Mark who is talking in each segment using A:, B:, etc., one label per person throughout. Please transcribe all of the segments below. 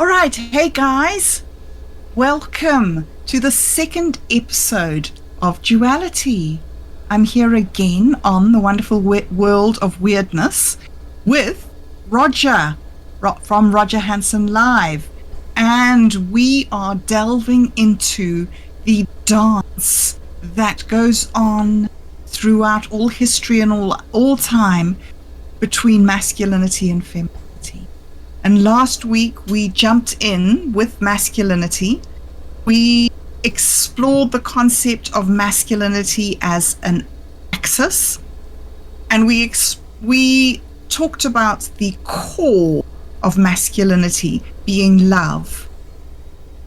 A: All right, hey guys, welcome to the second episode of Duality. I'm here again on the wonderful world of weirdness with Roger from Roger Hansen Live, and we are delving into the dance that goes on throughout all history and all time between masculinity and femininity. And last week we jumped in with masculinity. We explored the concept of masculinity as an axis, and we talked about the core of masculinity being love.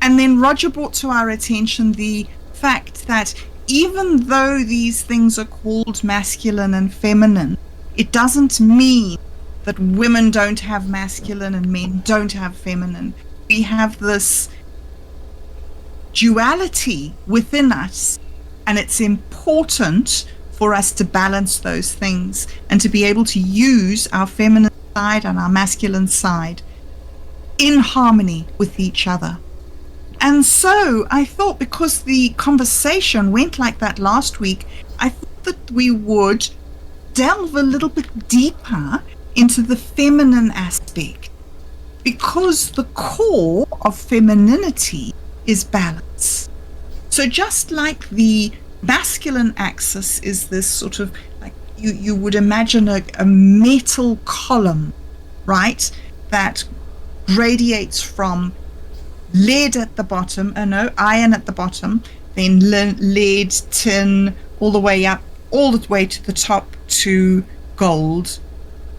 A: And then Roger brought to our attention the fact that even though these things are called masculine and feminine, it doesn't mean that women don't have masculine and men don't have feminine. We have this duality within us, and it's important for us to balance those things and to be able to use our feminine side and our masculine side in harmony with each other. And so I thought, because the conversation went like that last week, I thought that we would delve a little bit deeper into the feminine aspect, because the core of femininity is balance. So just like the masculine axis is this sort of, like, you would imagine a metal column, right, that radiates from lead at the bottom, iron at the bottom, then lead, tin, all the way up, all the way to the top to gold.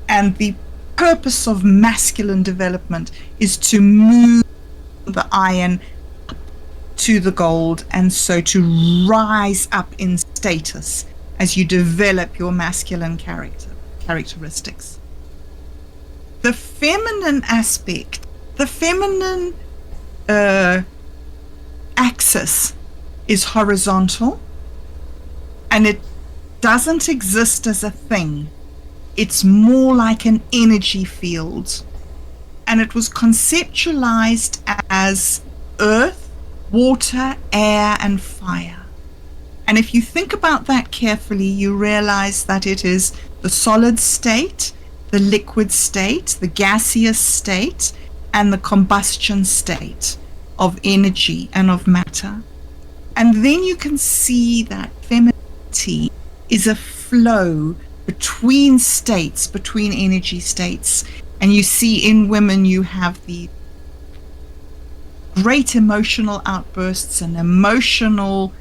A: And the purpose of masculine development is to move the iron up to the gold, and so to rise up in status as you develop your masculine characteristics. The feminine aspect, the feminine axis is horizontal, and it doesn't exist as a thing. It's more like an energy field, and it was conceptualized as earth, water, air, and fire. And if you think about that carefully, you realize that it is the solid state, the liquid state, the gaseous state, and the combustion state of energy and of matter. And then you can see that femininity is a flow between states, between energy states. And you see in women, you have the great emotional outbursts and emotional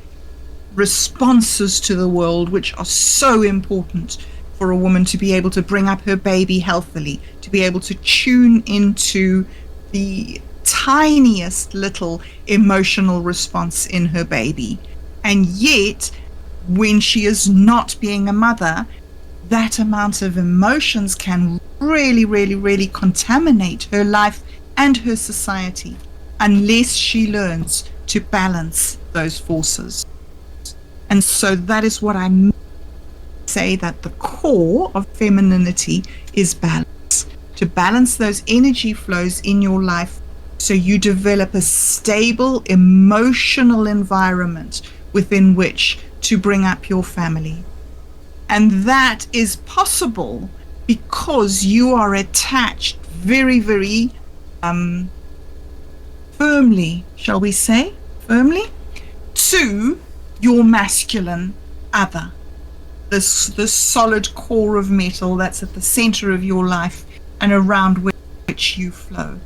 A: responses to the world, which are so important for a woman to be able to bring up her baby healthily, to be able to tune into the tiniest little emotional response in her baby. And yet, when she is not being a mother, that amount of emotions can really, really, really contaminate her life and her society unless she learns to balance those forces. And so that is what I say, that the core of femininity is balance. To balance those energy flows in your life so you develop a stable emotional environment within which to bring up your family. And that is possible because you are attached very, very firmly, shall we say, to your masculine other. This solid core of metal that's at the center of your life and around which you flow.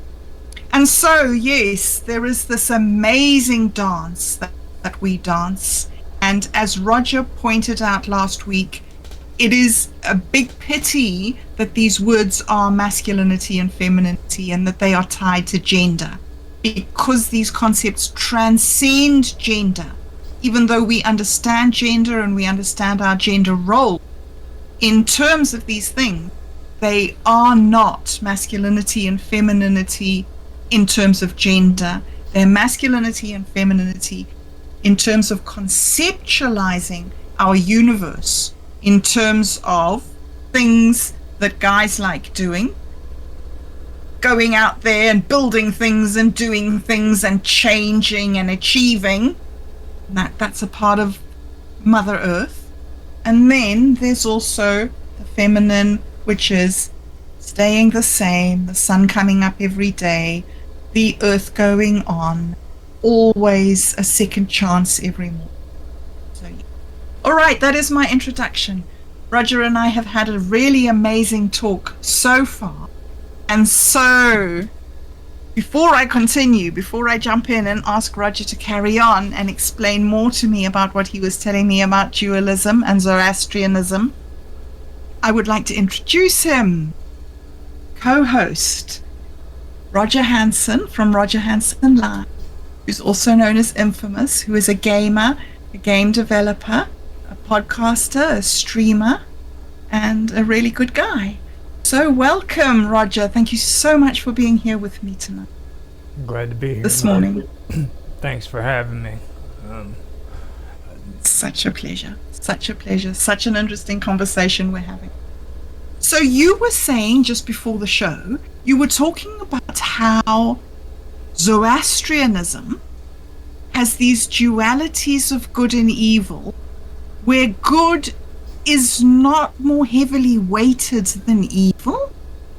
A: And so, yes, there is this amazing dance that we dance. And as Roger pointed out last week, it is a big pity that these words are masculinity and femininity and that they are tied to gender, because these concepts transcend gender. Even though we understand gender and we understand our gender role, in terms of these things, they are not masculinity and femininity in terms of gender. They're masculinity and femininity in terms of conceptualizing our universe, in terms of things that guys like doing, going out there and building things and doing things and changing and achieving. That's a part of Mother Earth. And then there's also the feminine, which is staying the same, the sun coming up every day, the earth going on, always a second chance every morning. So, yeah. All right, that is my introduction. Roger and I have had a really amazing talk so far. And so, before I continue, before I jump in and ask Roger to carry on and explain more to me about what he was telling me about dualism and Zoroastrianism, I would like to introduce him. Co-host, Roger Hansen from Roger Hansen Live, who's also known as Infamous, who is a gamer, a game developer, a podcaster, a streamer, and a really good guy. So welcome, Roger. Thank you so much for being here with me tonight.
B: I'm glad to be here
A: this morning.
B: Thanks for having me.
A: Such a pleasure. Such a pleasure. Such an interesting conversation we're having. So you were saying just before the show, you were talking about how Zoroastrianism has these dualities of good and evil, where good is not more heavily weighted than evil?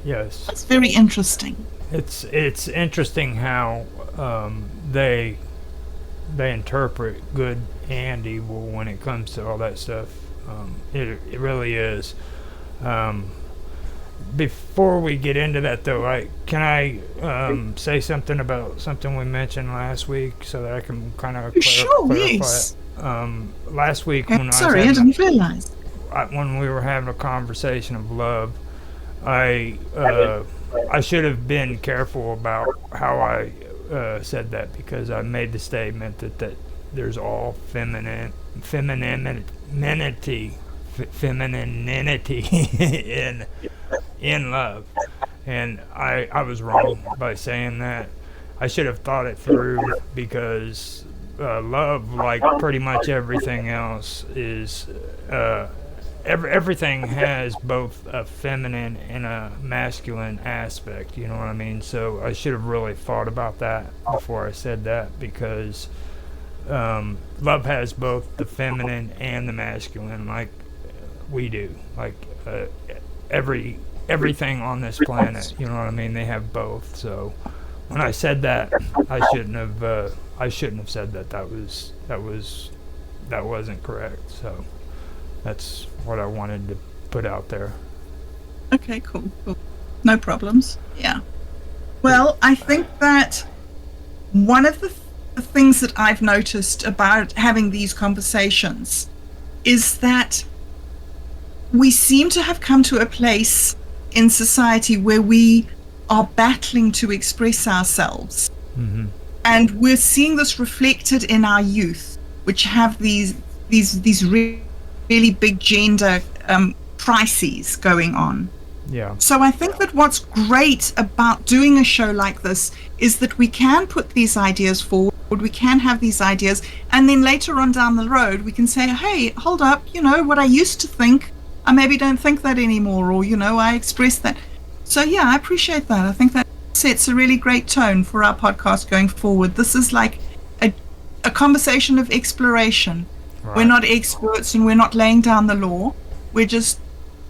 B: Yes.
A: That's very interesting.
B: It's interesting how they interpret good and evil when it comes to all that stuff. It really is. Before we get into that, though, can I say something about something we mentioned last week so that I can kind of clarify
A: yes.
B: it? Last week, when
A: I didn't realize.
B: When we were having a conversation of love, I should have been careful about how I said that, because I made the statement that there's all femininity in love, and I was wrong by saying that. I should have thought it through, because love, like pretty much everything else, is everything has both a feminine and a masculine aspect, you know what I mean? So I should have really thought about that before I said that, because love has both the feminine and the masculine, like we do. Like everything on this planet, you know what I mean? They have both. So when I said that, I shouldn't have said that. That wasn't correct. So that's what I wanted to put out there.
A: Okay, cool. No problems. Yeah. Well, I think that one of the things that I've noticed about having these conversations is that we seem to have come to a place in society where we are battling to express ourselves.
B: Mm-hmm.
A: And we're seeing this reflected in our youth, which have these really big gender crises going on.
B: Yeah.
A: So I think that what's great about doing a show like this is that we can put these ideas forward, we can have these ideas, and then later on down the road we can say, hey, hold up, what I used to think, I maybe don't think that anymore, or I expressed that. So yeah, I appreciate that. I think that sets a really great tone for our podcast going forward. This is like a conversation of exploration. Right. We're not experts and we're not laying down the law. We're just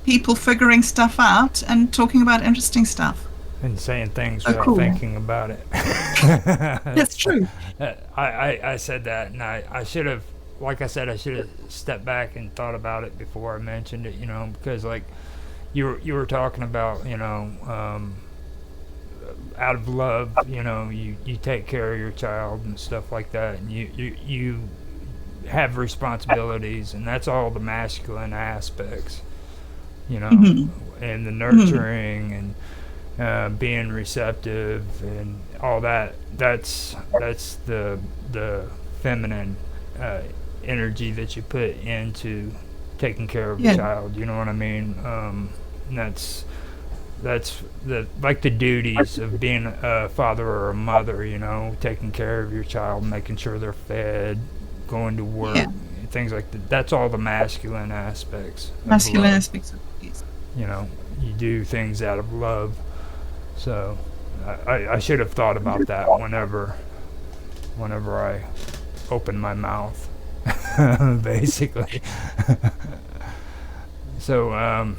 A: people figuring stuff out and talking about interesting stuff.
B: And saying things without thinking about it.
A: That's true.
B: I said that, and I should have, like I said, I should have stepped back and thought about it before I mentioned it, because like you were talking about, out of love, you take care of your child and stuff like that, and you have responsibilities, and that's all the masculine aspects,
A: mm-hmm.
B: and the nurturing and being receptive and all that. That's the feminine energy that you put into taking care of a child. You know what I mean? That's the duties of being a father or a mother. Taking care of your child, making sure they're fed, going to work, things like that. That's all the masculine aspects.
A: Masculine aspects of peace.
B: You do things out of love. So I should have thought about that whenever I open my mouth, basically. So,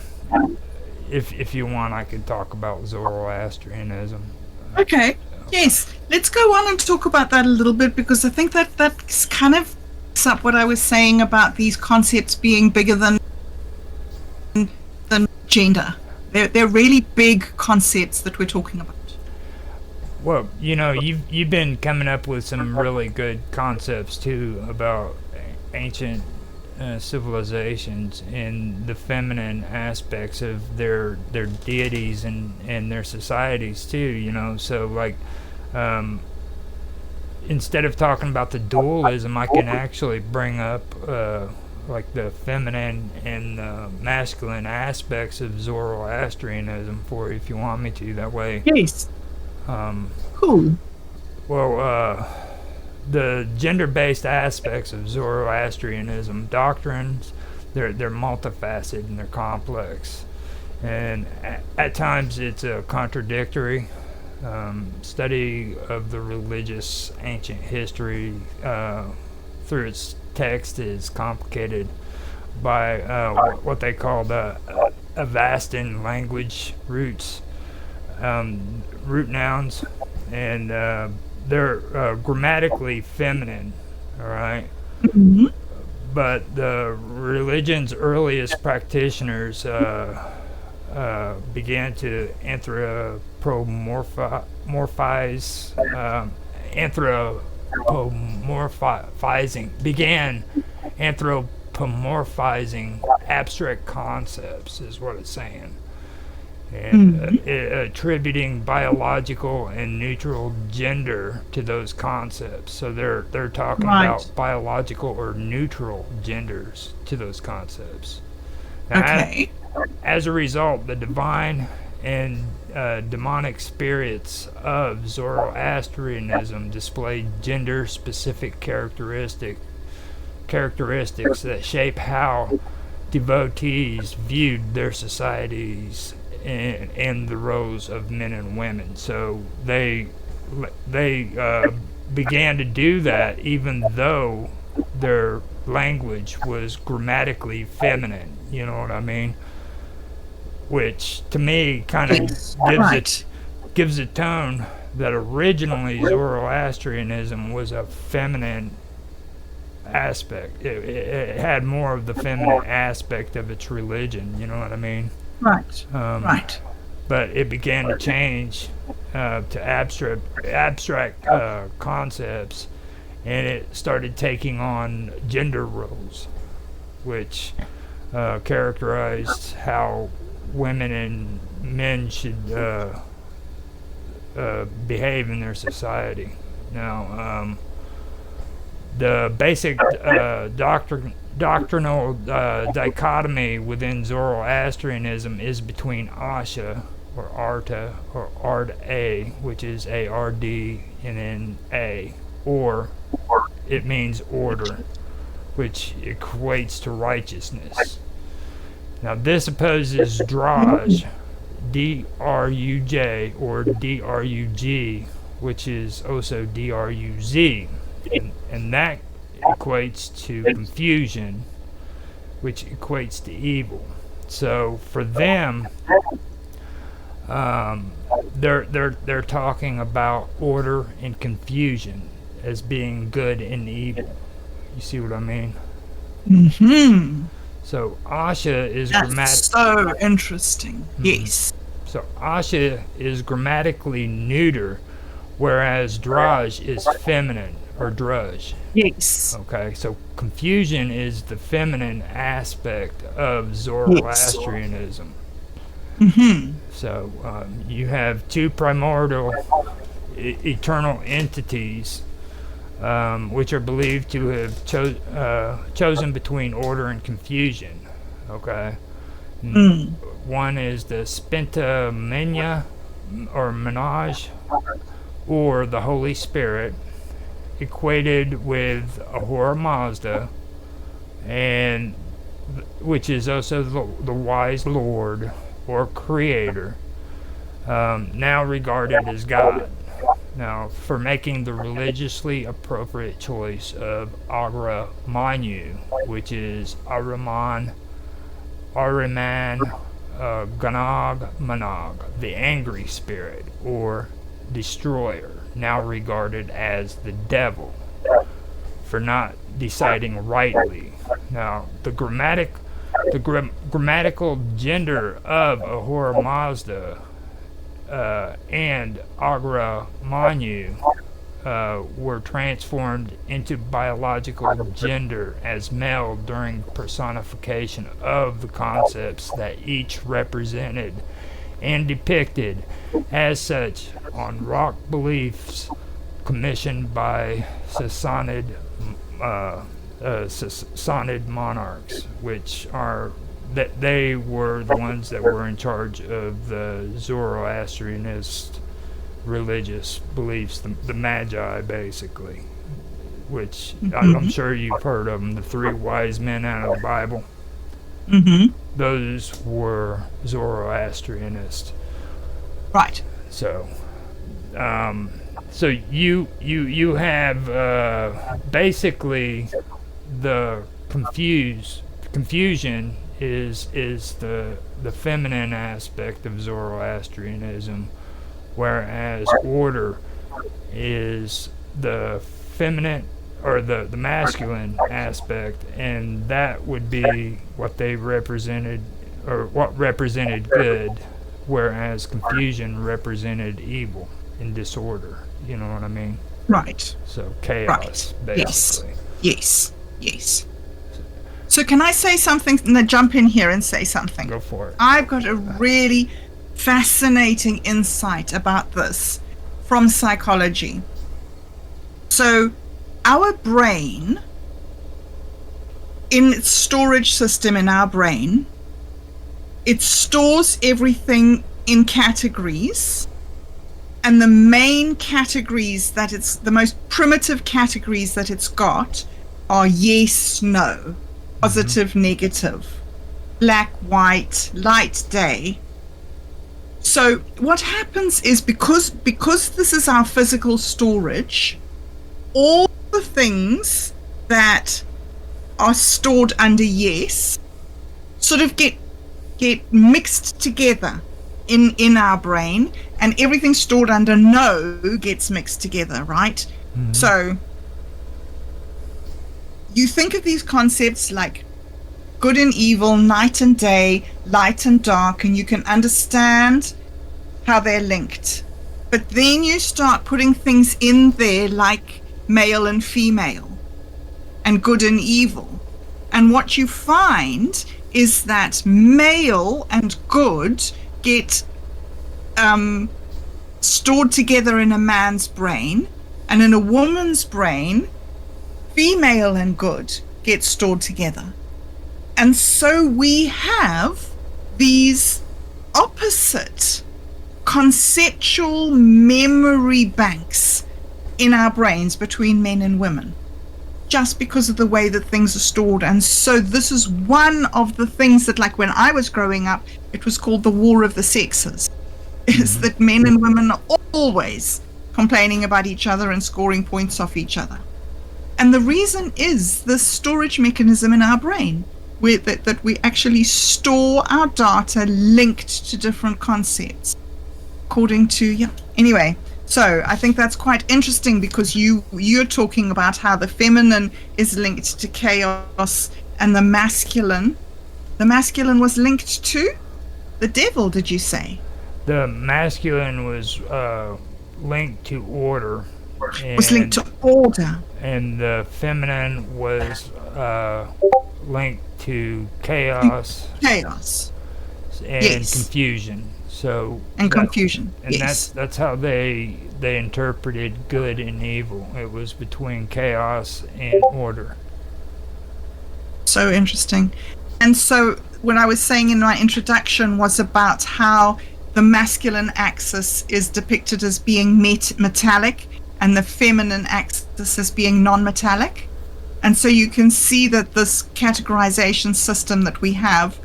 B: if you want, I could talk about Zoroastrianism.
A: Okay. Yes. Let's go on and talk about that a little bit, because I think that's kind of up what I was saying about these concepts being bigger than gender. They're really big concepts that we're talking about.
B: Well, you've been coming up with some really good concepts too about ancient civilizations and the feminine aspects of their deities and their societies too. So like, instead of talking about the dualism, I can actually bring up like the feminine and masculine aspects of Zoroastrianism for you if you want me to. That way.
A: Yes. Cool.
B: Well, the gender-based aspects of Zoroastrianism doctrines, they're multifaceted and they're complex, and at times it's a contradictory. Study of the religious ancient history through its text is complicated by what they call the Avastin language roots, root nouns, and they're grammatically feminine, all right?
A: Mm-hmm.
B: But the religion's earliest practitioners began to anthropomorphizing abstract concepts, is what it's saying, and attributing biological and neutral gender to those concepts. So they're talking about biological or neutral genders to those concepts. Now,
A: okay.
B: As a result, the divine and demonic spirits of Zoroastrianism displayed gender-specific characteristics that shape how devotees viewed their societies and the roles of men and women. So they began to do that even though their language was grammatically feminine. You know what I mean? Which to me kind of gives a tone that originally Zoroastrianism was a feminine aspect. It had more of the feminine aspect of its religion. You know what I mean?
A: Right. Right.
B: But it began to change to abstract concepts, and it started taking on gender roles, which characterized how women and men should behave in their society. Now, the basic doctrinal dichotomy within Zoroastrianism is between Asha, or Arta, or Ard-A, which is A-R-D and then A, or it means order, which equates to righteousness. Now this opposes Draj, D-R-U-J, or D-R-U-G, which is also D-R-U-Z, and that equates to confusion, which equates to evil. So for them, they're talking about order and confusion as being good and evil. You see what I mean?
A: Mm-hmm.
B: So Asha is
A: so interesting. Mm-hmm. Yes.
B: So Asha is grammatically neuter, whereas Draj is feminine, or Druj.
A: Yes.
B: Okay, so confusion is the feminine aspect of Zoroastrianism.
A: Yes. Mm-hmm.
B: So you have two primordial eternal entities, which are believed to have chosen between order and confusion. Okay. One is the Spinta Menya, or Menage, or the Holy Spirit, equated with Ahura Mazda, and which is also the wise Lord or Creator. now regarded as God. Now, for making the religiously appropriate choice of Agra Manu, which is Ahriman, Ganag Manog, the angry spirit, or destroyer, now regarded as the devil, for not deciding rightly. Now, the grammatical gender of Ahura Mazda and Agra Manu were transformed into biological gender as male during personification of the concepts that each represented and depicted as such on rock beliefs commissioned by Sassanid monarchs, which are that they were the ones that were in charge of the Zoroastrianist religious beliefs, the Magi, basically, which I'm sure you've heard of them, the three wise men out of the Bible.
A: Mm-hmm.
B: Those were Zoroastrianists.
A: Right.
B: So, you have basically the confusion is the feminine aspect of Zoroastrianism, whereas order is the feminine or the masculine aspect, and that would be what they represented, or what represented good, whereas confusion represented evil and disorder. You know what I mean?
A: Right.
B: So chaos,
A: right.
B: basically.
A: Yes. So can I say something? No, jump in here and say something.
B: Go for it.
A: I've got a really fascinating insight about this from psychology. So our brain, in its storage system in our brain, it stores everything in categories, and the main categories that it's, the most primitive categories that it's got are yes, no, positive, negative, black, white, light, day. So what happens is, because this is our physical storage, all the things that are stored under yes sort of get mixed together in our brain, and everything stored under no gets mixed together, right? Mm-hmm. So you think of these concepts like good and evil, night and day, light and dark, and you can understand how they're linked. But then you start putting things in there like male and female and good and evil. And what you find is that male and good get stored together in a man's brain, and in a woman's brain, female and good get stored together. And so we have these opposite conceptual memory banks in our brains between men and women, just because of the way that things are stored. And so this is one of the things that, like when I was growing up, it was called the war of the sexes, is that men and women are always complaining about each other and scoring points off each other. And the reason is the storage mechanism in our brain, where that we actually store our data linked to different concepts according to, anyway. So I think that's quite interesting, because you're talking about how the feminine is linked to chaos, and the masculine was linked to the devil, did you say?
B: The masculine was linked to order.
A: Was linked to order.
B: And the feminine was linked to chaos.
A: Chaos.
B: And confusion. So
A: confusion.
B: And that's how they interpreted good and evil. It was between chaos and order.
A: So interesting. And so what I was saying in my introduction was about how the masculine axis is depicted as being metallic, and the feminine axis as being non-metallic. And so you can see that this categorization system that we have,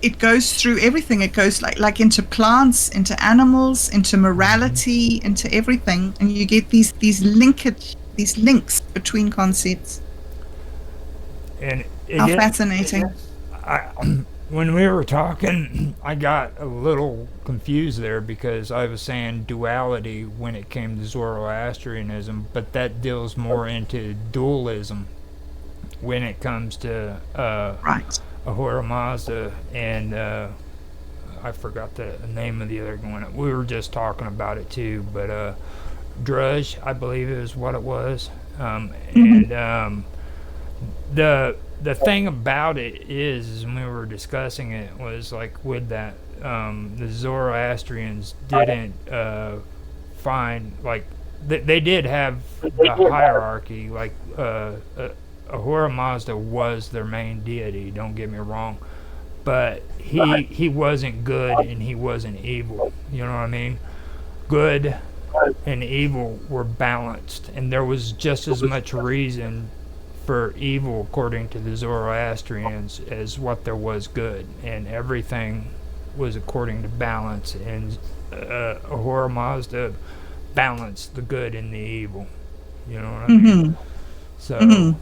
A: it goes through everything. It goes like into plants, into animals, into morality, into everything, and you get these links between concepts.
B: And
A: How fascinating!
B: When we were talking, I got a little confused there because I was saying duality when it came to Zoroastrianism, but that deals more into dualism when it comes to
A: Right.
B: Ahura Mazda and I forgot the name of the other one. We were just talking about it too, but Drudge, I believe is what it was, and the thing about it is when we were discussing it was like with that the Zoroastrians didn't find like they did have the hierarchy like Ahura Mazda was their main deity, don't get me wrong, but he wasn't good and he wasn't evil, you know what I mean? Good and evil were balanced, and there was just as much reason for evil according to the Zoroastrians as what there was good, and everything was according to balance, and Ahura Mazda balanced the good and the evil, you know what I mean? So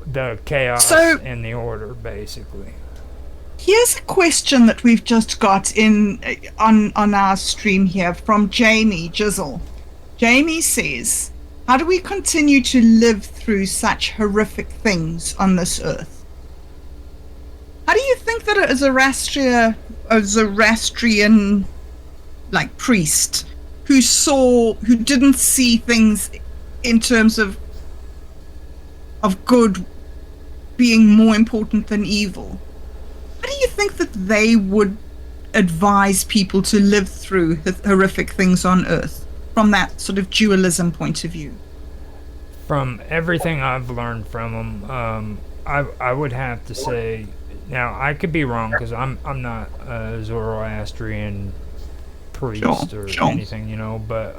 B: the chaos and the order, basically.
A: Here's a question that we've just got in on our stream here from Jamie Jizzle. Jamie says, how do we continue to live through such horrific things on this earth? How do you think that a Zoroastrian like priest who didn't see things in terms of good being more important than evil, how do you think that they would advise people to live through horrific things on earth from that sort of dualism point of view?
B: From everything I've learned from them, I would have to say, now I could be wrong because I'm not a Zoroastrian priest or anything, you know, but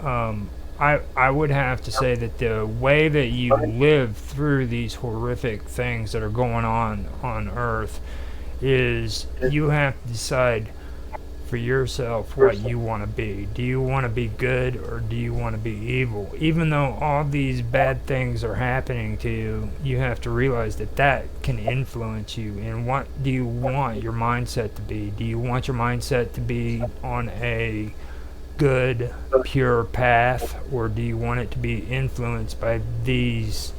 B: I would have to say that the way that you live through these horrific things that are going on Earth is you have to decide for yourself what you want to be. Do you want to be good or do you want to be evil? Even though all these bad things are happening to you, you have to realize that that can influence you. And what do you want your mindset to be? Do you want your mindset to be on a good, pure path, or do you want it to be influenced by these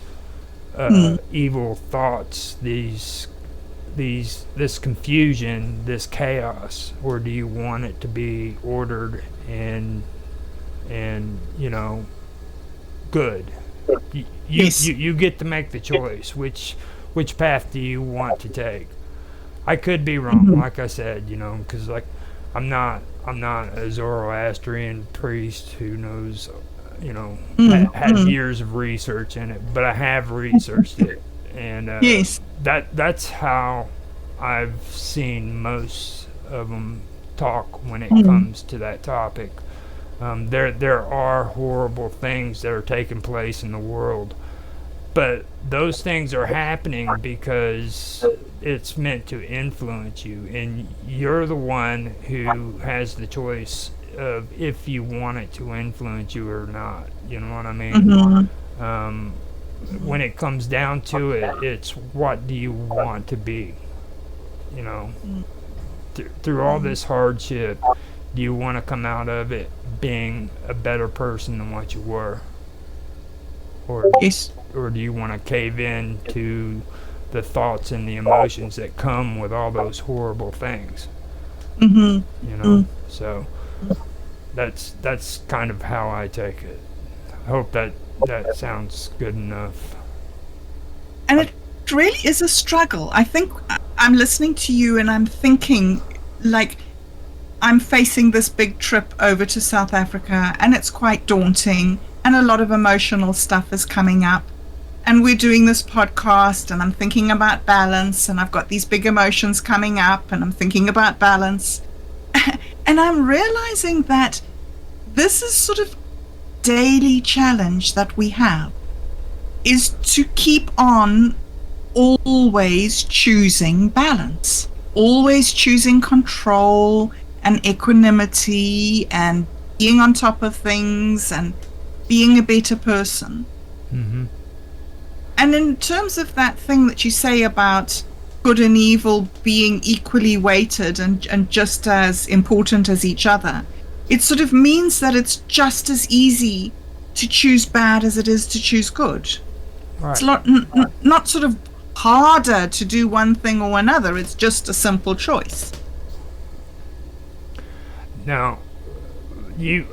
B: evil thoughts, this confusion, this chaos, or do you want it to be ordered and you know, good? You get to make the choice. Which path do you want to take? I could be wrong, like I said, you know, because like I'm not a Zoroastrian priest who knows, you know, has years of research in it, but I have researched it, and that's how I've seen most of them talk when it comes to that topic. There are horrible things that are taking place in the world, but those things are happening because it's meant to influence you, and you're the one who has the choice of if you want it to influence you or not. You know what I mean? When it comes down to it, it's what do you want to be? You know, through all this hardship, do you want to come out of it being a better person than what you were? Or do you want to cave in to the thoughts and the emotions that come with all those horrible things? You know, so that's kind of how I take it. I hope that sounds good enough.
A: And it really is a struggle. I think I'm listening to you and I'm thinking, like, I'm facing this big trip over to South Africa, and it's quite daunting, and a lot of emotional stuff is coming up. And we're doing this podcast, and I'm thinking about balance, and I've got these big emotions coming up, and I'm thinking about balance. And I'm realizing that this is sort of daily challenge that we have, is to keep on always choosing balance. always choosing control and equanimity and being on top of things and being a better person.
B: Mm-hmm.
A: And in terms of that thing that you say about good and evil being equally weighted and just as important as each other, it sort of means that it's just as easy to choose bad as it is to choose good.
B: Right.
A: It's not sort of harder to do one thing or another. It's just a simple choice.
B: Now,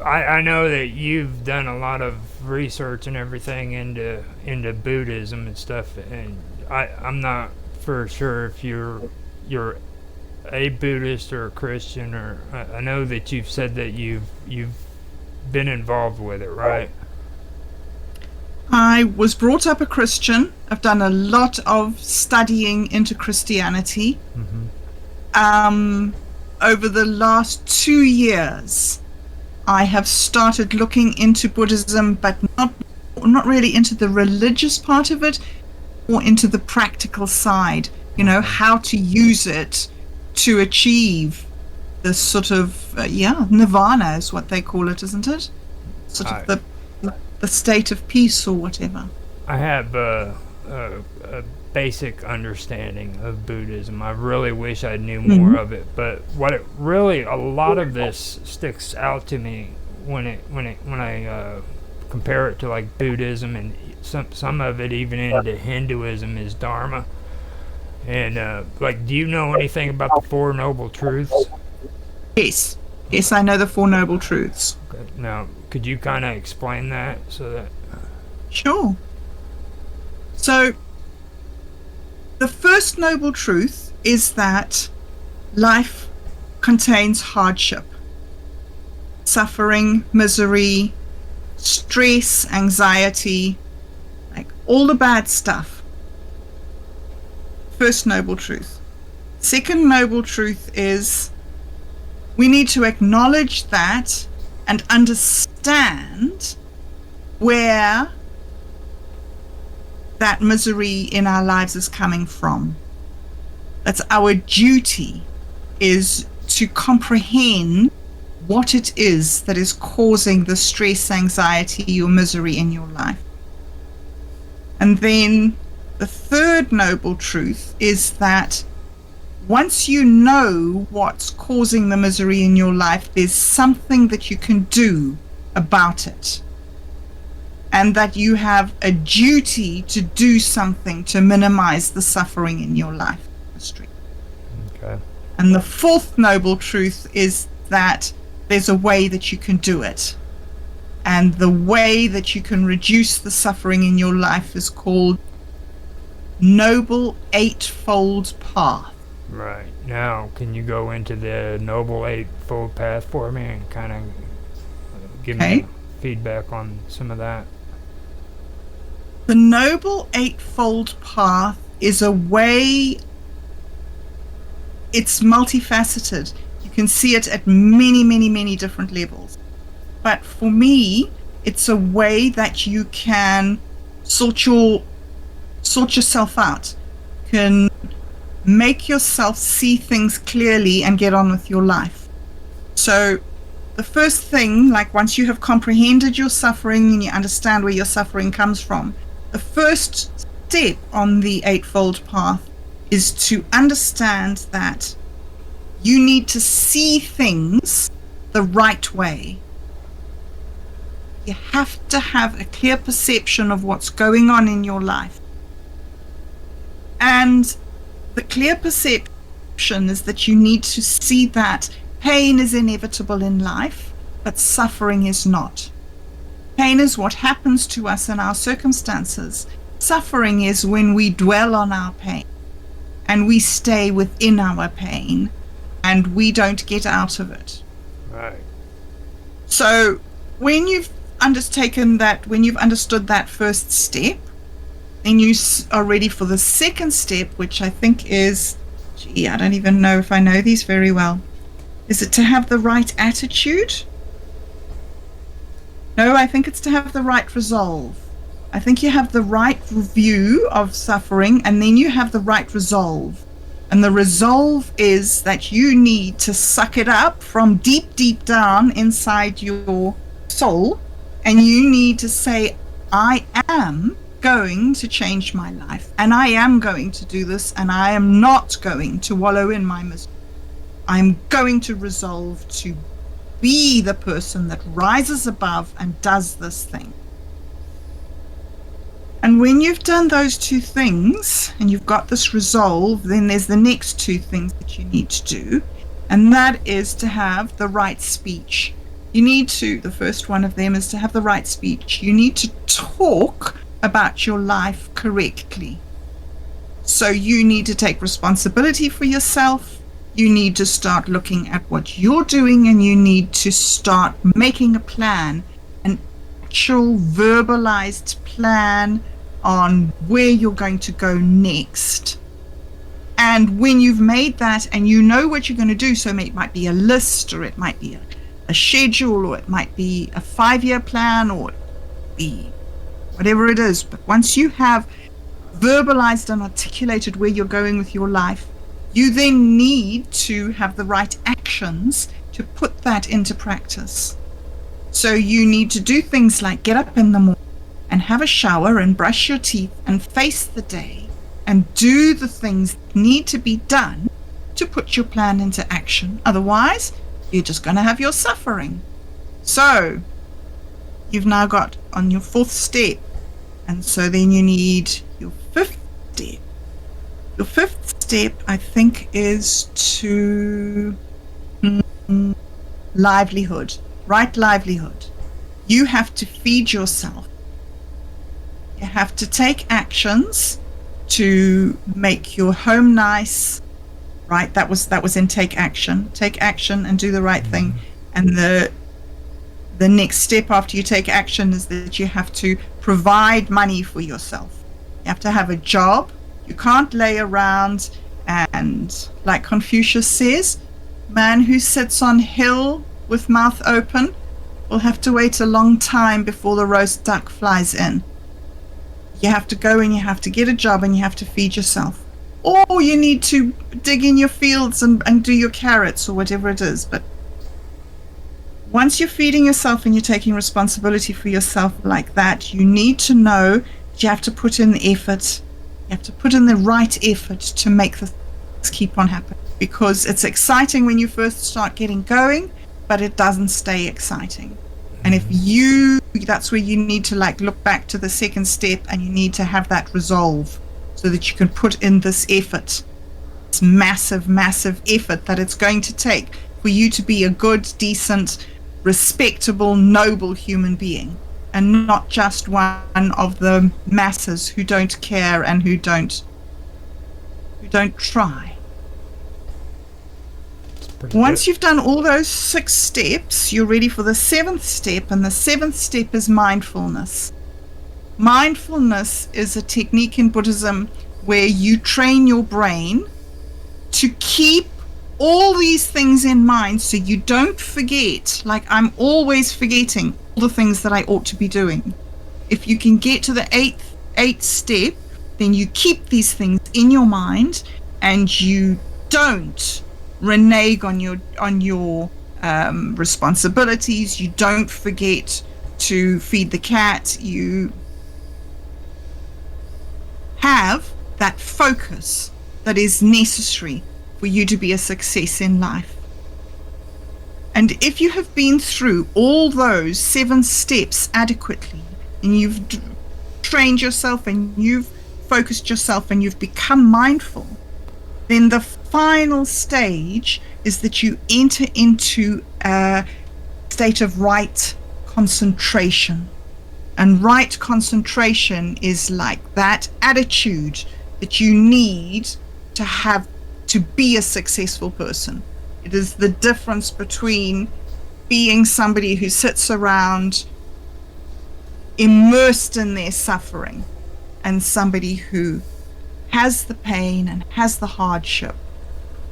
B: I know that you've done a lot of research and everything into Buddhism and stuff, and I'm not for sure if you're a Buddhist or a Christian, or I know that you've said that you've been involved with it, right?
A: I was brought up a Christian. I've done a lot of studying into Christianity.
B: Mm-hmm.
A: Over the last 2 years, I have started looking into Buddhism, but not really into the religious part of it, or into the practical side, how to use it to achieve this sort of, nirvana is what they call it, isn't it? Sort of the state of peace or whatever.
B: I have a basic understanding of Buddhism. I really wish I knew more of it, but what it really, a lot of this sticks out to me when I compare it to like Buddhism, and some of it even into Hinduism is Dharma. And do you know anything about the Four Noble Truths?
A: Yes, I know the Four Noble Truths.
B: Okay. Now, could you kind of explain that so that?
A: Sure. So, the first noble truth is that life contains hardship, suffering, misery, stress, anxiety, like all the bad stuff. First noble truth. Second noble truth is we need to acknowledge that and understand where that misery in our lives is coming from. That's our duty, is to comprehend what it is that is causing the stress, anxiety, or misery in your life. And then the third noble truth is that once you know what's causing the misery in your life, there's something that you can do about it. And that you have a duty to do something to minimize the suffering in your life.
B: Okay.
A: And the fourth noble truth is that there's a way that you can do it. And the way that you can reduce the suffering in your life is called Noble Eightfold Path.
B: Right. Now, can you go into the Noble Eightfold Path for me and kind of give me feedback on some of that?
A: The Noble Eightfold Path is a way, it's multifaceted. You can see it at many, many, many different levels. But for me, it's a way that you can sort yourself out, can make yourself see things clearly and get on with your life. So the first thing, like once you have comprehended your suffering and you understand where your suffering comes from, the first step on the Eightfold Path is to understand that you need to see things the right way. You have to have a clear perception of what's going on in your life. And the clear perception is that you need to see that pain is inevitable in life, but suffering is not. Pain is what happens to us in our circumstances. Suffering is when we dwell on our pain and we stay within our pain and we don't get out of it.
B: Right.
A: So when you've understood that first step, then you are ready for the second step, which I think is, I don't even know if I know these very well. Is it to have the right attitude? No, I think it's to have the right resolve. I think you have the right view of suffering, and then you have the right resolve. And the resolve is that you need to suck it up from deep, deep down inside your soul. And you need to say, I am going to change my life. And I am going to do this. And I am not going to wallow in my misery. I'm going to resolve to be the person that rises above and does this thing. And when you've done those two things and you've got this resolve, then there's the next two things that you need to do. And that is to have the right speech. You need to, the first one of them is to have the right speech. You need to talk about your life correctly. So you need to take responsibility for yourself. You need to start looking at what you're doing, and you need to start making a plan, an actual verbalized plan on where you're going to go next. And when you've made that and you know what you're going to do, so it might be a list, or it might be a schedule, or it might be a 5-year plan, or be whatever it is. But once you have verbalized and articulated where you're going with your life, you then need to have the right actions to put that into practice. So you need to do things like get up in the morning and have a shower and brush your teeth and face the day and do the things that need to be done to put your plan into action. Otherwise, you're just going to have your suffering. So you've now got on your 4th step. And so then you need your 5th step. Your 5th step, I think, is to livelihood, right livelihood. You have to feed yourself. You have to take actions to make your home nice, right? That was in take action. Take action and do the right thing. And the next step after you take action is that you have to provide money for yourself. You have to have a job. You can't lay around and, like Confucius says, man who sits on hill with mouth open will have to wait a long time before the roast duck flies in. You have to go and you have to get a job and you have to feed yourself. Or you need to dig in your fields and do your carrots or whatever it is. But once you're feeding yourself and you're taking responsibility for yourself like that, you need to know that you have to put in the effort. You have to put in the right effort to make the things keep on happening. Because it's exciting when you first start getting going, but it doesn't stay exciting. And if that's where you need to look back to the 2nd step, and you need to have that resolve so that you can put in this effort, this massive, massive effort that it's going to take for you to be a good, decent, respectable, noble human being, and not just one of the masses who don't care and who don't try. Once you've done all those 6 steps, you're ready for the 7th step, and the 7th step is mindfulness. Mindfulness is a technique in Buddhism where you train your brain to keep all these things in mind so you don't forget. Like, I'm always forgetting all the things that I ought to be doing. If you can get to the 8th step, then you keep these things in your mind and you don't renege on your responsibilities. You don't forget to feed the cat. You have that focus that is necessary for you to be a success in life. And if you have been through all those 7 steps adequately, and you've trained yourself and you've focused yourself and you've become mindful, then the final stage is that you enter into a state of right concentration. And right concentration is like that attitude that you need to have to be a successful person. It is the difference between being somebody who sits around immersed in their suffering and somebody who has the pain and has the hardship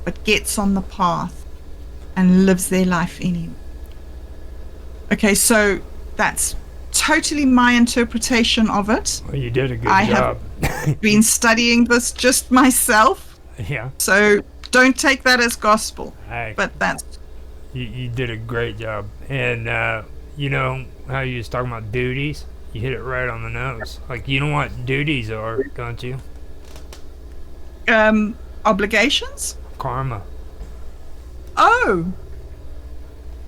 A: but gets on the path and lives their life anyway. Okay, so that's totally my interpretation of it.
B: Well, you did a good
A: job.
B: job.
A: Been studying this just myself.
B: Yeah.
A: So don't take that as gospel.
B: I,
A: But that's
B: you did a great job. And you know how you was talking about duties? You hit it right on the nose. Like, you know what duties are, don't you?
A: obligations.
B: Karma.
A: Oh,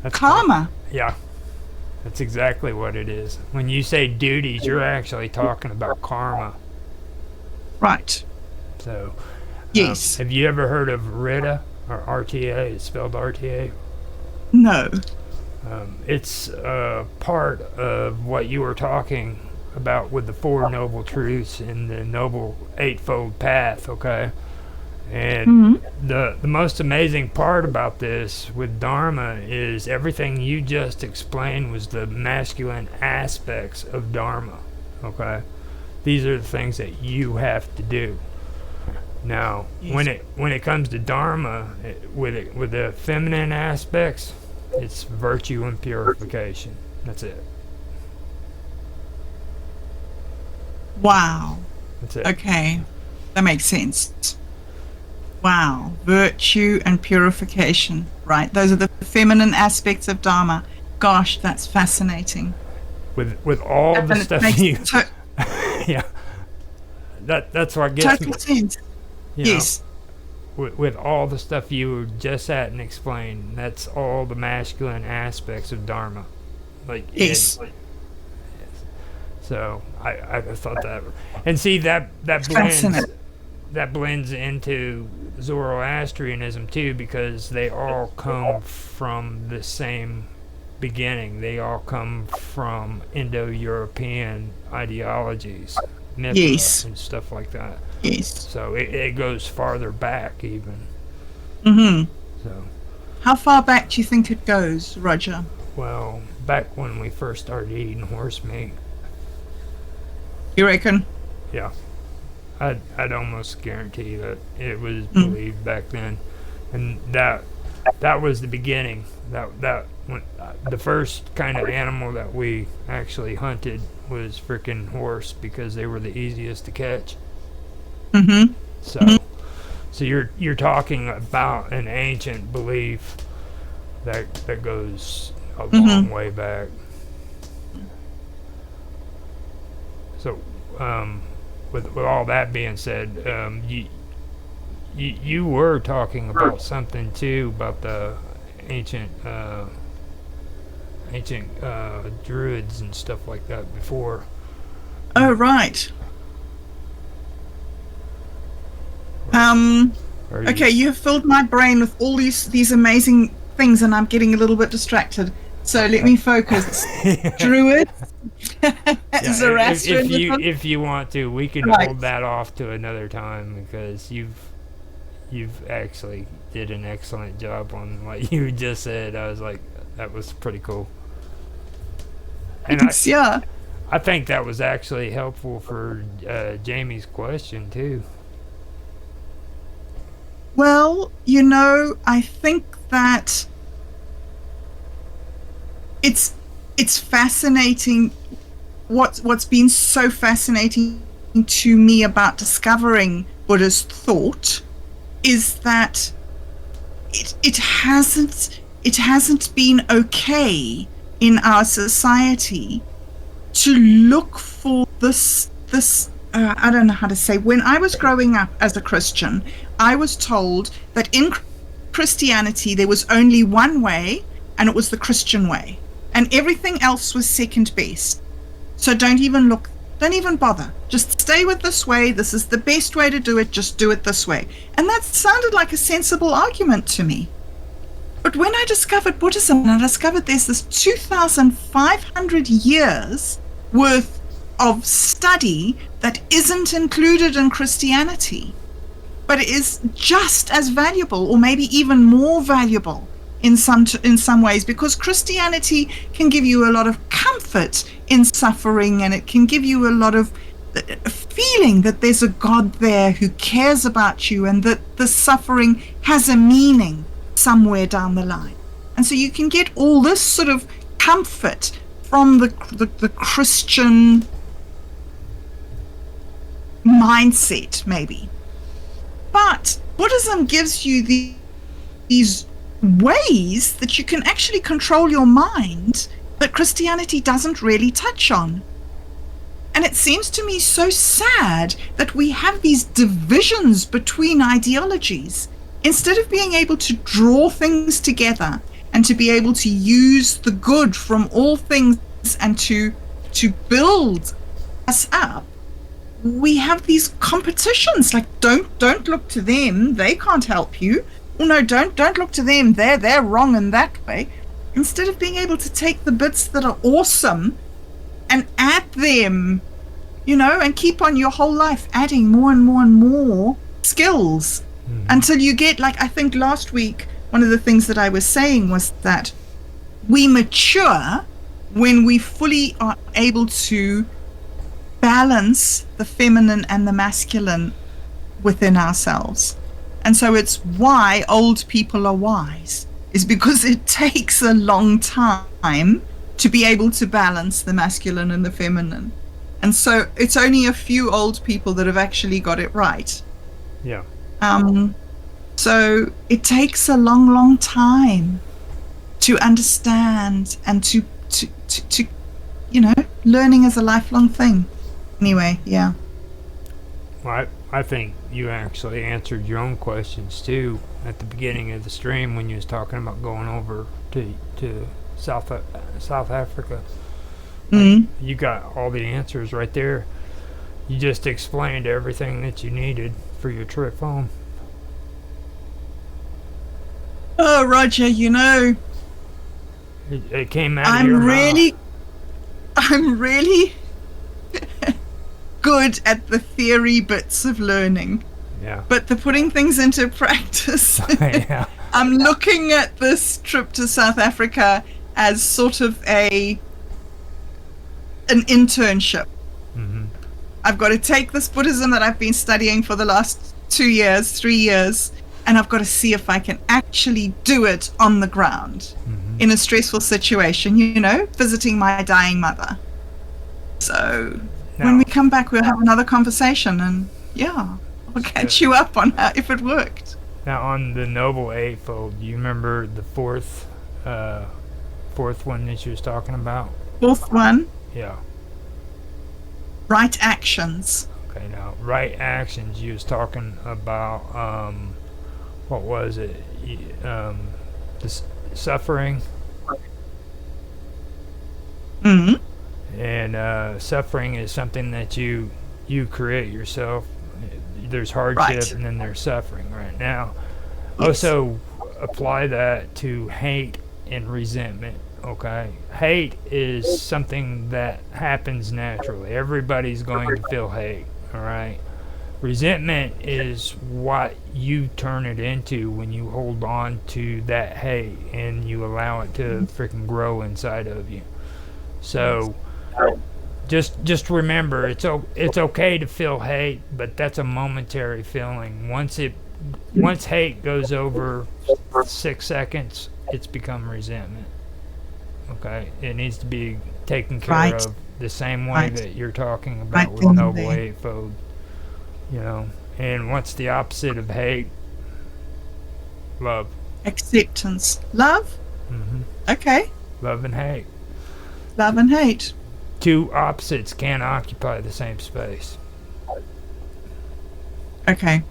B: That's
A: karma.
B: Yeah, that's exactly what it is. When you say duties, you're actually talking about karma.
A: Right.
B: So,
A: Yes.
B: have you ever heard of RITA, or RTA? It's spelled RTA.
A: No.
B: It's part of what you were talking about with the Four Noble Truths and the Noble Eightfold Path, okay? And the most amazing part about this with Dharma is everything you just explained was the masculine aspects of Dharma, okay? These are the things that you have to do. Now,
A: Yes.
B: when it comes to Dharma, with the feminine aspects, it's virtue and purification. That's it.
A: Wow.
B: That's it.
A: Okay. That makes sense. Wow. Virtue and purification. Right. Those are the feminine aspects of Dharma. Gosh, that's fascinating.
B: With all the
A: And it
B: stuff
A: makes
B: you, yeah, that's what gets
A: total
B: me.
A: sense.
B: You know,
A: Yes.
B: with all the stuff you just sat and explained, that's all the masculine aspects of Dharma. Like,
A: Yes.
B: so I thought that, and see that
A: Fascinating.
B: blends into Zoroastrianism too, because they all come from the same beginning. They all come from Indo-European ideologies, Mythra
A: Yes.
B: and stuff like that.
A: Yes.
B: So it goes farther back even.
A: Mm-hmm.
B: So,
A: How far back do you think it goes, Roger?
B: well, back when we first started eating horse meat,
A: You reckon?
B: yeah, I'd almost guarantee that it was believed back then, and that was the beginning. That when, the first kind of animal that we actually hunted was freaking horse, because they were the easiest to catch.
A: Mm-hmm.
B: So you're talking about an ancient belief that goes a long way back. So with all that being said, you were talking about something too, about the ancient druids and stuff like that before.
A: Oh, right.
B: Are
A: Okay, you have filled my brain with all these amazing things, and I'm getting a little bit distracted. So let me focus. Druid,
B: Yeah,
A: Zoroastrianism.
B: if you want to, we can
A: Right.
B: hold that off to another time, because you've actually did an excellent job on what you just said. I was like, that was pretty cool. And
A: Yeah.
B: I think that was actually helpful for Jamie's question too.
A: Well, I think that it's fascinating. What's been so fascinating to me about discovering Buddhist thought is that it hasn't been okay in our society to look for this I don't know how to say. When I was growing up as a Christian, I was told that in Christianity there was only one way, and it was the Christian way, and everything else was second best. So don't even bother. Just stay with this way. This is the best way to do it. Just do it this way. And that sounded like a sensible argument to me. But when I discovered Buddhism, I discovered there's this 2,500 years worth of study that isn't included in Christianity, but it is just as valuable, or maybe even more valuable in some ways, because Christianity can give you a lot of comfort in suffering, and it can give you a lot of feeling that there's a God there who cares about you, and that the suffering has a meaning somewhere down the line. And so you can get all this sort of comfort from the Christian mindset, maybe. But Buddhism gives you these ways that you can actually control your mind that Christianity doesn't really touch on. And it seems to me so sad that we have these divisions between ideologies instead of being able to draw things together and to be able to use the good from all things and to build us up. We have these competitions, like don't look to them, they can't help you. Oh no, don't look to them, they're wrong in that way. Instead of being able to take the bits that are awesome and add them, and keep on your whole life adding more and more and more skills until you get, like I think last week, one of the things that I was saying was that we mature when we fully are able to balance the feminine and the masculine within ourselves. And so it's why old people are wise, is because it takes a long time to be able to balance the masculine and the feminine. And so it's only a few old people that have actually got it right.
B: Yeah.
A: So it takes a long time to understand and to learning is a lifelong thing. Anyway, yeah.
B: Well, I think you actually answered your own questions too at the beginning of the stream when you was talking about going over to South Africa.
A: Mm-hmm.
B: You got all the answers right there. You just explained everything that you needed for your trip home.
A: Oh, Roger,
B: it came out of your mouth.
A: I'm really good at the theory bits of learning.
B: Yeah.
A: But the putting things into practice.
B: Yeah.
A: I'm looking at this trip to South Africa as sort of an internship.
B: Mm-hmm.
A: I've got to take this Buddhism that I've been studying for the last 2 years, 3 years, and I've got to see if I can actually do it on the ground in a stressful situation, visiting my dying mother. So when we come back, we'll have another conversation, and I'll catch you up on if it worked.
B: Now, on the Noble Eightfold, do you remember the fourth one that you was talking about?
A: Fourth one?
B: Yeah.
A: Right actions.
B: Okay, now, right actions, you was talking about, what was it? This suffering.
A: Mm-hmm.
B: And suffering is something that you create yourself. There's hardship and then there's suffering right now. Yes. Also apply that to hate and resentment. Okay, hate is something that happens naturally. Everybody's going to feel hate. All right. Resentment is what you turn it into when you hold on to that hate and you allow it to freaking grow inside of you. So just remember, it's okay to feel hate, but that's a momentary feeling. Once hate goes over 6 seconds, it's become resentment. Okay, it needs to be taken care of the same way that you're talking about with Noble Eightfold. And what's the opposite of hate? Love.
A: Acceptance. Love?
B: Mm-hmm.
A: Okay.
B: Love and hate.
A: Love and hate.
B: Two opposites can't occupy the same space.
A: Okay.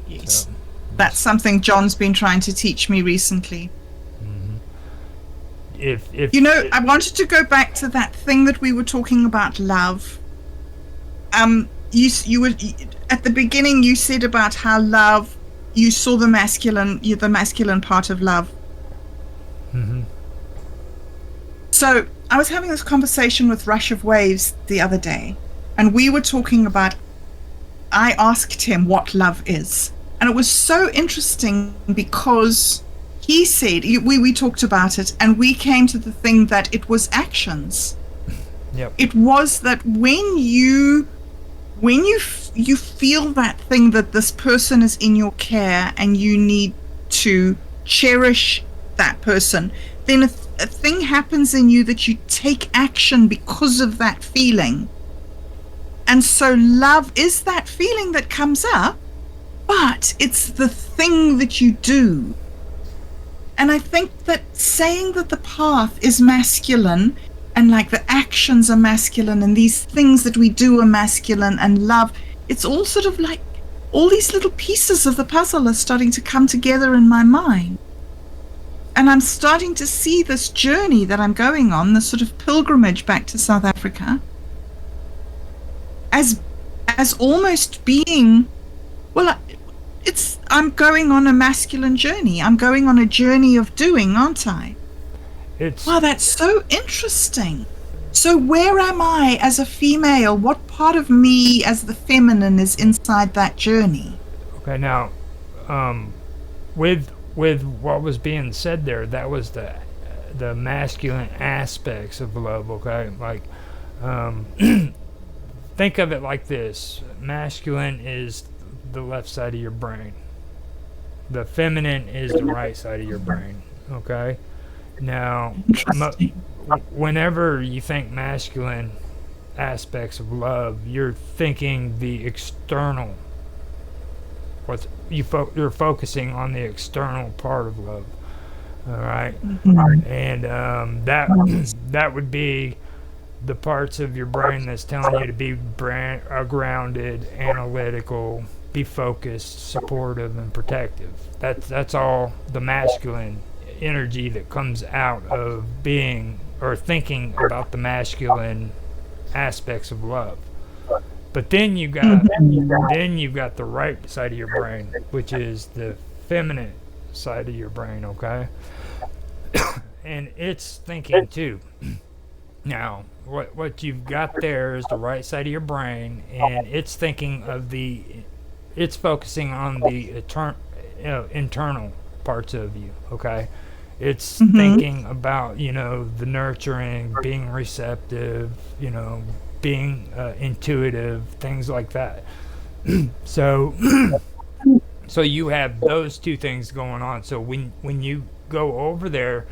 A: Yes.
B: So,
A: that's something John's been trying to teach me recently.
B: Mm-hmm.
A: I wanted to go back to that thing that we were talking about, love. You were at the beginning. You said about how love. You saw the masculine part of love.
B: Mm-hmm.
A: So I was having this conversation with Rush of Waves the other day, and we were talking about. I asked him what love is, and it was so interesting because he said we talked about it, and we came to the thing that it was actions.
B: Yep.
A: It was that when you feel that thing that this person is in your care and you need to cherish that person, then a thing happens in you that you take action because of that feeling. And so love is that feeling that comes up but it's the thing that you do. And I think that saying that the path is masculine and like the actions are masculine and these things that we do are masculine and love, it's all sort of like all these little pieces of the puzzle are starting to come together in my mind. And I'm starting to see this journey that I'm going on, this sort of pilgrimage back to South Africa, as almost being, well, I'm going on a masculine journey. I'm going on a journey of doing, aren't I? Wow, that's so interesting. So where am I as a female? What part of me as the feminine is inside that journey?
B: Okay, now, with what was being said there, that was the masculine aspects of love. Okay, like, think of it like this: masculine is the left side of your brain. The feminine is the right side of your brain. Okay. Now, whenever you think masculine aspects of love, you're thinking the external. You're focusing on the external part of love. All right, and that would be the parts of your brain that's telling you to be grounded, analytical, be focused, supportive, and protective. That's all the masculine energy that comes out of being or thinking about the masculine aspects of love. But then you've got the right side of your brain, which is the feminine side of your brain, okay? And it's thinking too. Now, what you've got there is the right side of your brain, and it's thinking of it's focusing on the internal parts of you, okay? It's thinking about, the nurturing, being receptive, being intuitive, things like that. So you have those two things going on. So when you go over there,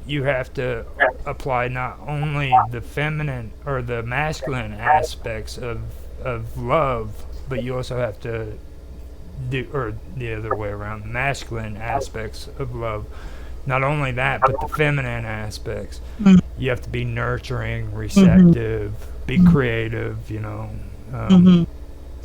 B: you have to apply not only the feminine or the masculine aspects of love, but you also have to do, or the other way around, masculine aspects of love. Not only that, but the feminine aspects. You have to be nurturing, receptive, be creative,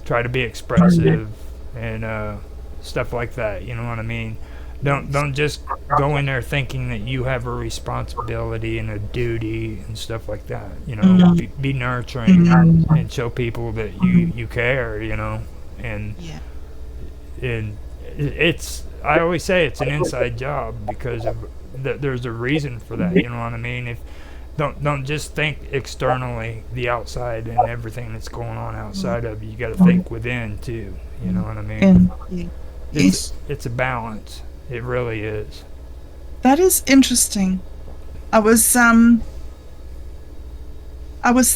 B: try to be expressive and stuff like that. You know what I mean? Don't just go in there thinking that you have a responsibility and a duty and stuff like that. Be nurturing and show people that you care. And it's. I always say it's an inside job because there's a reason for that. You know what I mean? If don't just think externally, the outside and everything that's going on outside of you. You got to think within too. You know what I mean? It's a balance. It really is.
A: That is interesting. I was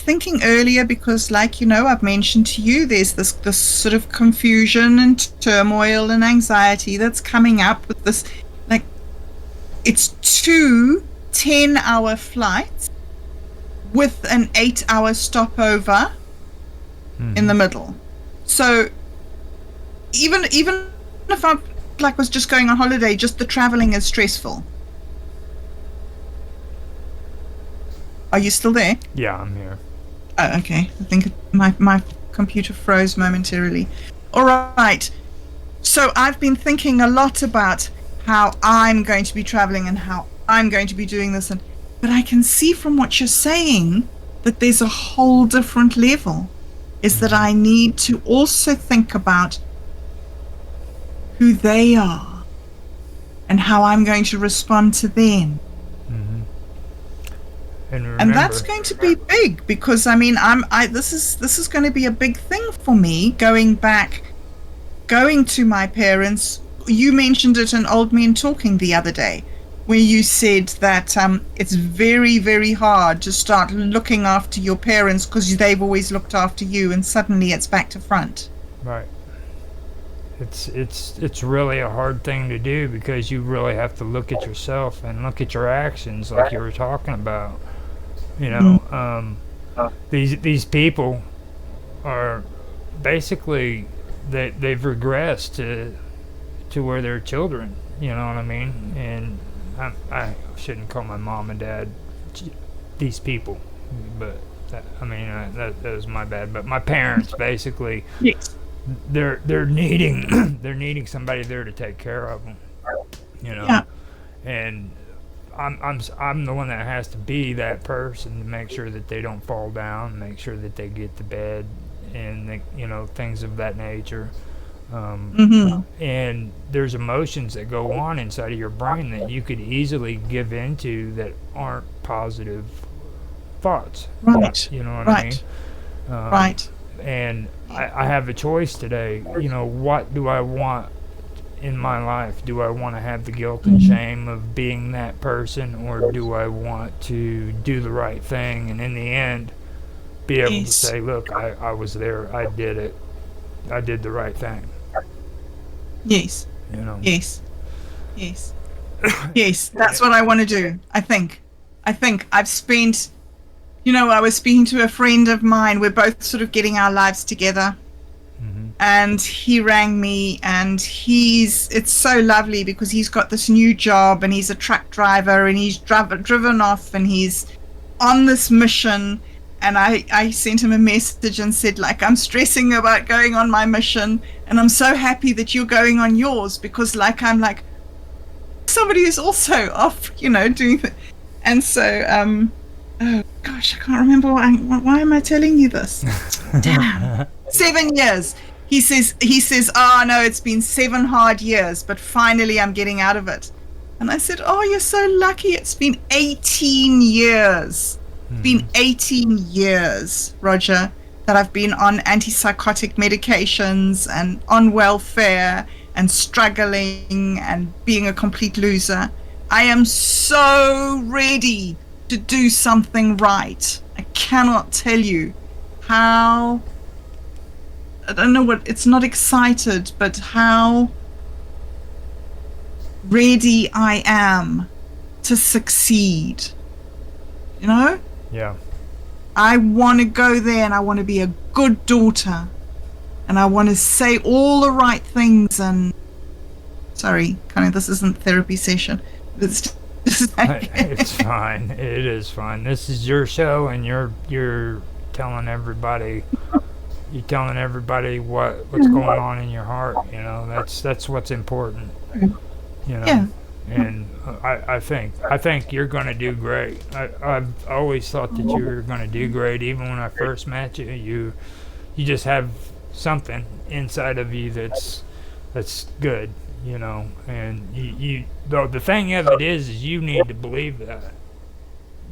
A: thinking earlier because, like I've mentioned to you, there's this sort of confusion and turmoil and anxiety that's coming up with this. Like, it's 2 10-hour flights with an 8-hour stopover in the middle. So even if I was just going on holiday, just the traveling is stressful. Are you still there?
B: Yeah, I'm here.
A: Oh, okay. I think my computer froze momentarily. All right. So I've been thinking a lot about how I'm going to be traveling and how I'm going to be doing this, but I can see from what you're saying that there's a whole different level. Is that I need to also think about who they are and how I'm going to respond to them. And that's going to be big because this is going to be a big thing for me going to my parents. You mentioned it in Old Men Talking the other day, where you said that it's very, very hard to start looking after your parents because they've always looked after you, and suddenly it's back to front.
B: Right. It's really a hard thing to do because you really have to look at yourself and look at your actions, like you were talking about. These people are basically they've regressed to where they're children. You know what I mean? And I shouldn't call my mom and dad these people, but that was my bad. But my parents basically,
A: Yes.
B: they're needing they're needing somebody there to take care of them. You know,
A: Yeah.
B: and I'm the one that has to be that person to make sure that they don't fall down, make sure that they get to bed, and things of that nature. And there's emotions that go on inside of your brain that you could easily give into that aren't positive thoughts.
A: Right.
B: You know what
A: Right.
B: I mean?
A: Right.
B: And I have a choice today. What do I want in my life? Do I want to have the guilt and shame of being that person, or do I want to do the right thing and in the end be able to say, look, I was there, I did it, I did the right thing.
A: Yes. Yes. Yes. Yes. That's what I want to do. I think I've spent, I was speaking to a friend of mine. We're both sort of getting our lives together. And he rang me, and it's so lovely because he's got this new job and he's a truck driver and he's driven off and he's on this mission. And I sent him a message and said, like, I'm stressing about going on my mission and I'm so happy that you're going on yours, because I'm like somebody who's also off, doing it. And so, oh gosh, I can't remember why am I telling you this? Damn. 7 years. He says, oh no, it's been 7 hard years, but finally I'm getting out of it. And I said, oh, you're so lucky. It's been 18 years. It's been 18 years, Roger, that I've been on antipsychotic medications and on welfare and struggling and being a complete loser. I am so ready to do something right. I cannot tell you how, I don't know what, it's not excited, but how ready I am to succeed.
B: Yeah.
A: I want to go there and I want to be a good daughter and I want to say all the right things. And sorry, Connie, this isn't therapy session. It's
B: fine. It is fine. This is your show, and you're telling everybody. You're telling everybody what's going on in your heart. That's what's important.
A: Yeah.
B: And I think you're going to do great. I've always thought that you were going to do great. Even when I first met you, you just have something inside of you that's good, And you the thing of it is you need to believe that.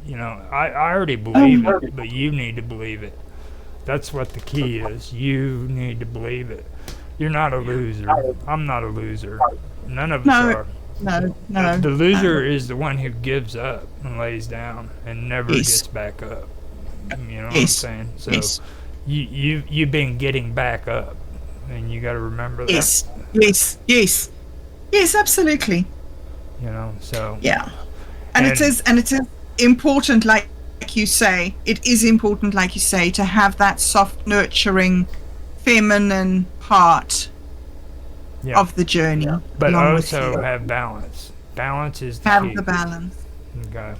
B: I already believe it, but you need to believe it. That's what the key is. You need to believe it. You're not a loser. I'm not a loser. None of us are.
A: No.
B: The loser is the one who gives up and lays down and never gets back up. You know what I'm saying? So you've been getting back up, and you got to remember that.
A: Yes, absolutely.
B: So
A: yeah, and it is important, like you say. It is important, like you say, to have that soft, nurturing, feminine part.
B: Yeah.
A: Of the journey,
B: but also have balance. Balance is the key.
A: Have the balance.
B: Okay,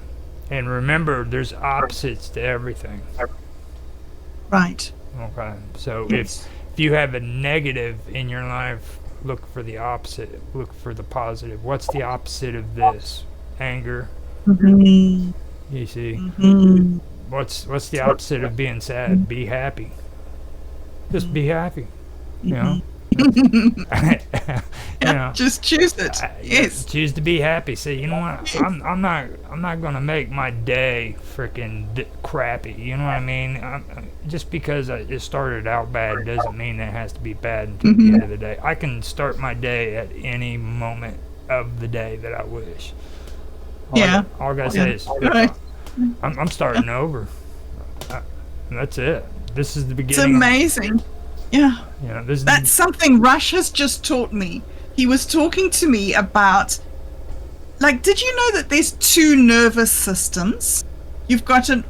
B: and remember, there's opposites to everything.
A: Right.
B: Okay, so if you have a negative in your life, look for the opposite. Look for the positive. What's the opposite of this? Anger. You see. What's the opposite of being sad? Be happy. Just be happy.
A: Just choose it. Yes.
B: Choose to be happy. Say, you know what? I'm not gonna make my day freaking crappy. You know what I mean? Just because it started out bad doesn't mean it has to be bad until the end of the day. I can start my day at any moment of the day that I wish. All I gotta say is, I'm starting over. That's it. This is the beginning.
A: It's amazing. Yeah. That's something Rush has just taught me. He was talking to me about, like, did you know that there's 2 nervous systems? You've got I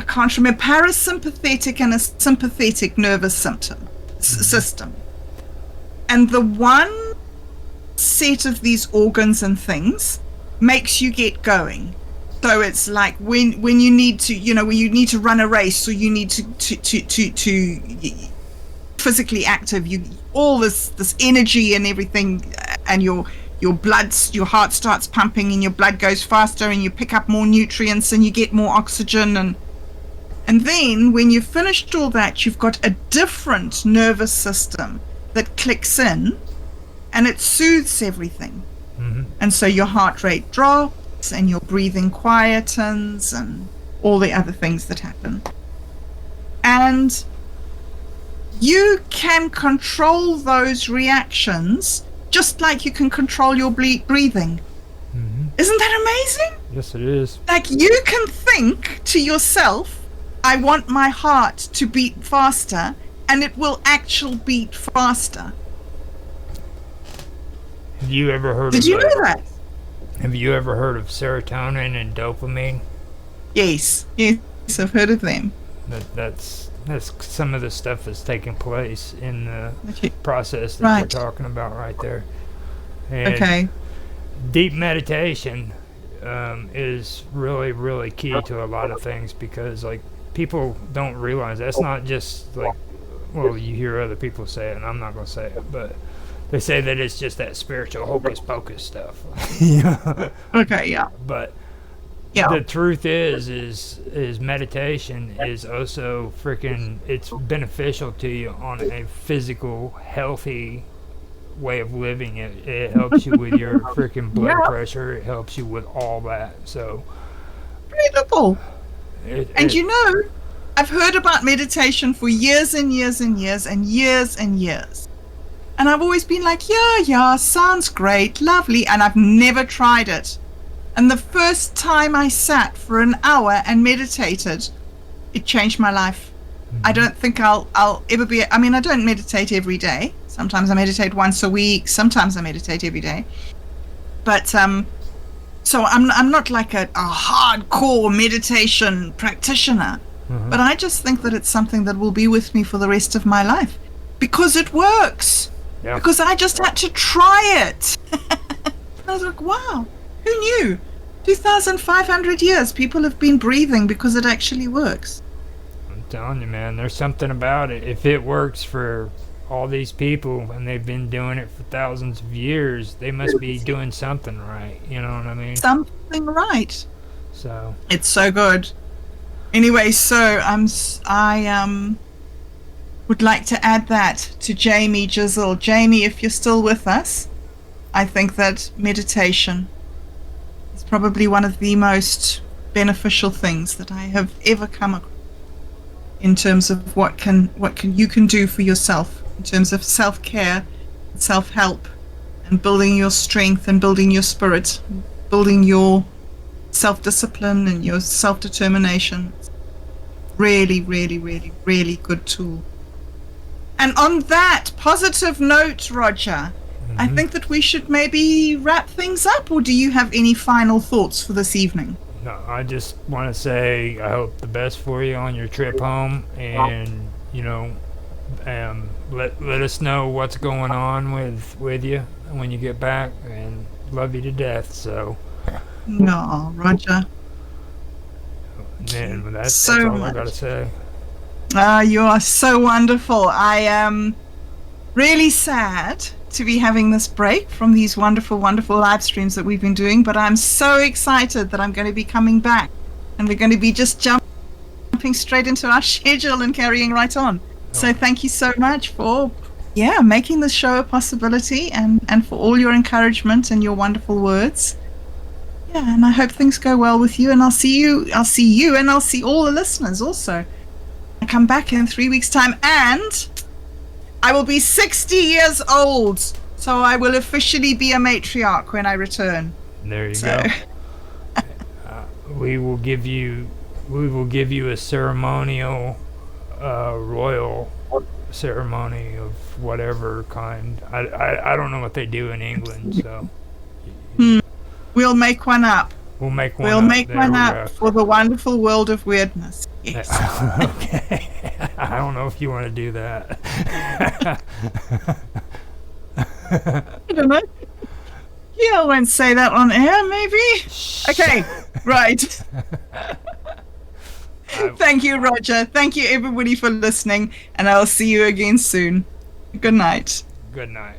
A: can't remember, parasympathetic and a sympathetic nervous system. system. And the one set of these organs and things makes you get going. So it's like when you need to, when you need to run a race, or you need to physically active, all this energy and everything, and your heart starts pumping, and your blood goes faster, and you pick up more nutrients, and you get more oxygen, and then when you've finished all that, you've got a different nervous system that clicks in, and it soothes everything. And so your heart rate drops, and your breathing quietens, and all the other things that happen. And you can control those reactions just like you can control your breathing. Isn't that amazing?
B: Yes, it is.
A: Like, you can think to yourself, I want my heart to beat faster, and it will actually beat faster.
B: Have you ever heard
A: Did
B: of
A: you know that?
B: Have you ever heard of serotonin and dopamine?
A: Yes, I've heard of them.
B: That's some of the stuff that's taking place in the process that
A: Right.
B: you're talking about right there. And
A: Okay.
B: deep meditation is really, really key to a lot of things, because like people don't realize that's not just like, well, you hear other people say it, and I'm not going to say it, but they say that it's just that spiritual hocus pocus stuff. Yeah.
A: Okay, yeah.
B: But
A: Yeah.
B: the truth is meditation is also it's beneficial to you on a physical, healthy way of living. It helps you with your freaking blood pressure. It helps you with all that. So
A: Incredible. And I've heard about meditation for years and years and years and years and years. And I've always been like, yeah, sounds great, lovely. And I've never tried it. And the first time I sat for an hour and meditated, it changed my life. I don't think I'll ever be, I don't meditate every day. Sometimes I meditate once a week. Sometimes I meditate every day. But, so I'm not like a hardcore meditation practitioner. But I just think that it's something that will be with me for the rest of my life. Because it works.
B: Yeah.
A: Because I just had to try it. I was like, wow, who knew? 2,500 years people have been breathing because it actually works.
B: I'm telling you, man, there's something about it. If it works for all these people and they've been doing it for thousands of years, they must be doing something right. You know what I mean?
A: Something right.
B: So
A: it's so good. Anyway, so I would like to add that to Jamie Jizzle. Jamie, if you're still with us, I think that meditation is probably one of the most beneficial things that I have ever come across in terms of what you can do for yourself, in terms of self-care, self-help, and building your strength and building your spirit, building your self-discipline and your self-determination. Really, really, really, really good tool. And on that positive note, Roger, I think that we should maybe wrap things up, or do you have any final thoughts for this evening?
B: No, I just want to say I hope the best for you on your trip home, and let us know what's going on with you when you get back, and love you to death. So
A: no, Roger,
B: man, that's
A: so
B: all
A: much.
B: I gotta say.
A: You are so wonderful. I am really sad to be having this break from these wonderful, wonderful live streams that we've been doing, but I'm so excited that I'm going to be coming back, and we're going to be just jumping straight into our schedule and carrying right on. So thank you so much for making this show a possibility, and for all your encouragement and your wonderful words. Yeah, and I hope things go well with you, and I'll see you and I'll see all the listeners also. I come back in 3 weeks' time, and I will be 60 years old, so I will officially be a matriarch when I return.
B: There you go. We will give you a ceremonial, royal ceremony of whatever kind. I don't know what they do in England, so
A: we'll make one up.
B: We'll make one
A: We'll
B: up.
A: make
B: There
A: one
B: we
A: up
B: go.
A: for the wonderful world of weirdness. Yes.
B: Okay. I don't know if you want to do that.
A: I don't know. Yeah, I won't say that on air, maybe. Okay, right. Thank you, Roger. Thank you, everybody, for listening, and I'll see you again soon. Good night.
B: Good night.